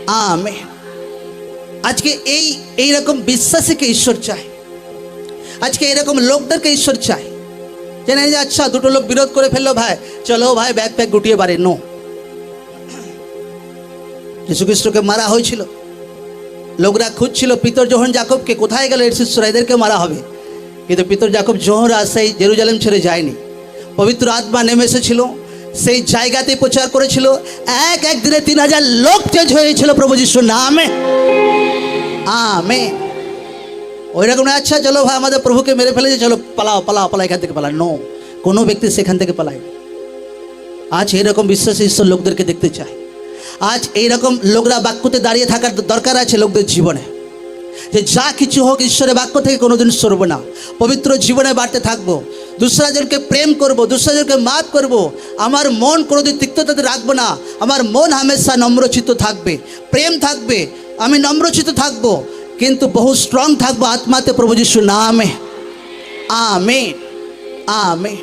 Amen. আজকে এই রকম বিশ্বাসীকে ঈশ্বর চায়, আজকে এরকম লোকদেরকে ঈশ্বর চায়। জানেন যে আচ্ছা দুটো লোক বিরোধ করে ফেললো, ভাই চলো ভাই ব্যাগ প্যাগ গুটিয়ে পারে। নো, যীশু খ্রিস্টকে মারা হয়েছিল, লোকরা খুঁজছিল পিতর যোহন জাকবকে, কোথায় গেল এর শিষ্যরা, এদেরকে মারা হবে। কিন্তু পিতর জাকব যোহরা সেই জেরুজালেম ছেড়ে যায়নি। পবিত্র আত্মা নেমে এসেছিল, সেই জায়গাতে প্রচার করেছিল। এক দিনে 3000 লোক চেঞ্জ হয়েছিল প্রভু যিশুর নামে। আমেন। ওই রকম আচ্ছা চলো ভাই আমাদের প্রভুকে মেরে ফেলেছে, চলো পালাও পালাও পালাও, এখান থেকে পালাও। নো, কোনো ব্যক্তি সেখান থেকে পালায়। আজ এইরকম বিশ্বাসী ঈশ্বর লোকদেরকে দেখতে চায়। আজ এইরকম লোকরা বাক্যতে দাঁড়িয়ে থাকার দরকার আছে লোকদের জীবনে, যে যা কিছু হোক ঈশ্বরের বাক্য থেকে কোনোদিন সরব না, পবিত্র জীবনে বাড়তে থাকবো, দুসরাজনকে প্রেম করব, দুসরাজনকে মাফ করব, আমার মন কোনোদিন তিক্ততাতে রাখবো না, আমার মন হামেশা নম্রচিত্ত থাকবে, প্রেম থাকবে, আমি নম্রচিত্ত থাকবো, কিন্তু বহু স্ট্রং থাকবো আত্মাতে প্রভু যিশুর নামে। Amen, amen.